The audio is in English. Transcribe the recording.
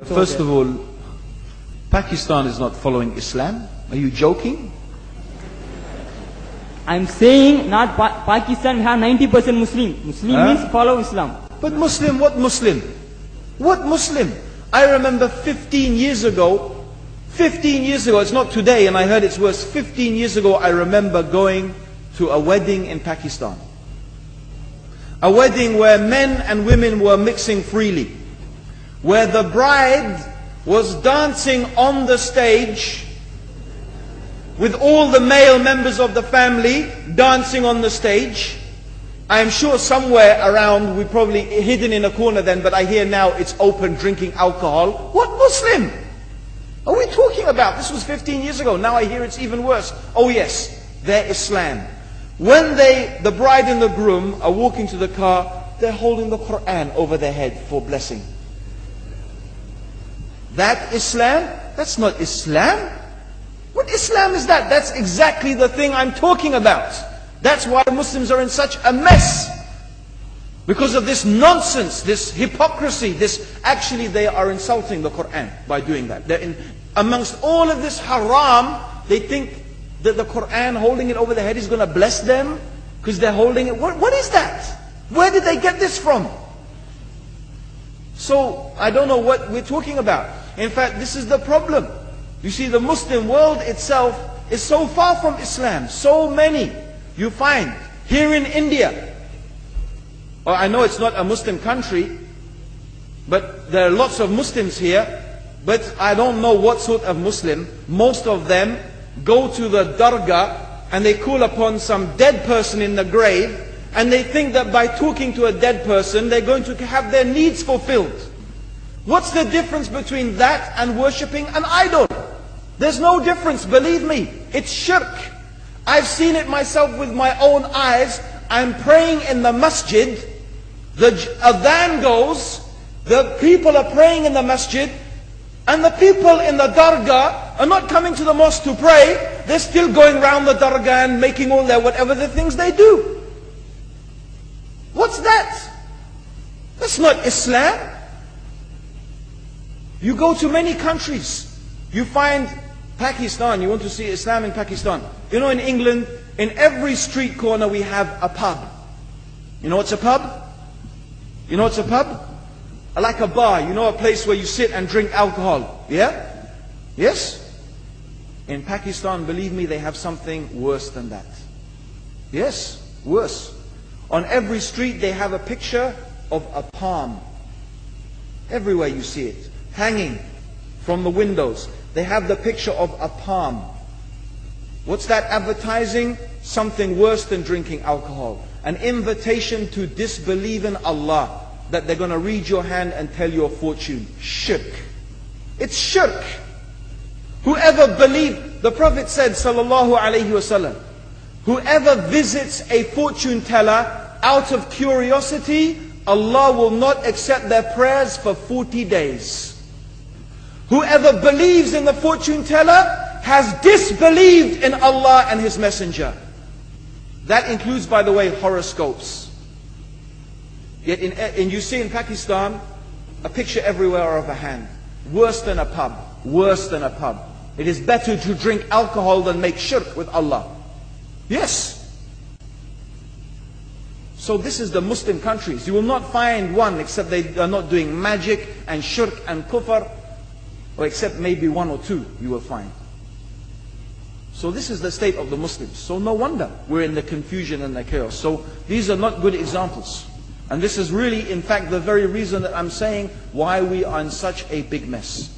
First of all, Pakistan is not following Islam. Are you joking? I'm saying not Pakistan, we have 90% Muslim. Muslim means follow Islam. But Muslim, what Muslim? What Muslim? I remember 15 years ago, it's not today and I heard it's worse. 15 years ago I remember going to a wedding in Pakistan. A wedding where men and women were mixing freely. Where the bride was dancing on the stage with all the male members of the family dancing on the stage. I am sure somewhere around, we probably hidden in a corner then, but I hear now it's open, drinking alcohol. What Muslim are we talking about? This was 15 years ago. Now I hear it's even worse. Oh yes, they're Islam. When the bride and the groom are walking to the car, they're holding the Quran over their head for blessing. That Islam? That's not Islam. What Islam is that? That's exactly the thing I'm talking about. That's why Muslims are in such a mess. Because of this nonsense, this hypocrisy, actually they are insulting the Quran by doing that. Amongst all of this haram, they think that the Quran, holding it over their head, is going to bless them because they're holding it. What is that? Where did they get this from? So, I don't know what we're talking about. In fact, this is the problem. You see, the Muslim world itself is so far from Islam. So many you find here in India. Well, I know it's not a Muslim country, but there are lots of Muslims here. But I don't know what sort of Muslim. Most of them go to the dargah and they call upon some dead person in the grave, and they think that by talking to a dead person they're going to have their needs fulfilled. What's the difference between that and worshipping an idol? There's no difference, believe me. It's shirk. I've seen it myself with my own eyes. I'm praying in the masjid, the adhan goes, the people are praying in the masjid, and the people in the dargah are not coming to the mosque to pray. They're still going around the dargah and making all their whatever the things they do. What's that? That's not Islam. You go to many countries, you find Pakistan, you want to see Islam in Pakistan. You know, in England, in every street corner we have a pub. You know what's a pub? You know what's a pub? Like a bar, you know, a place where you sit and drink alcohol. Yeah? Yes? In Pakistan, believe me, they have something worse than that. Yes, worse. On every street they have a picture of a palm. Everywhere you see it, hanging from the windows. They have the picture of a palm. What's that advertising? Something worse than drinking alcohol. An invitation to disbelieve in Allah. That they're going to read your hand and tell your fortune. Shirk. It's shirk. Whoever believes, the Prophet said, sallallahu alaihi wasallam, whoever visits a fortune teller out of curiosity, Allah will not accept their prayers for 40 days. Whoever believes in the fortune teller has disbelieved in Allah and His Messenger. That includes, by the way, horoscopes. Yet you see in Pakistan, a picture everywhere of a hand. Worse than a pub. Worse than a pub. It is better to drink alcohol than make shirk with Allah. Yes. So this is the Muslim countries. You will not find one except they are not doing magic and shirk and kufr, or except maybe one or two you will find. So this is the state of the Muslims. So no wonder we're in the confusion and the chaos. So these are not good examples. And this is really, in fact, the very reason that I'm saying why we are in such a big mess.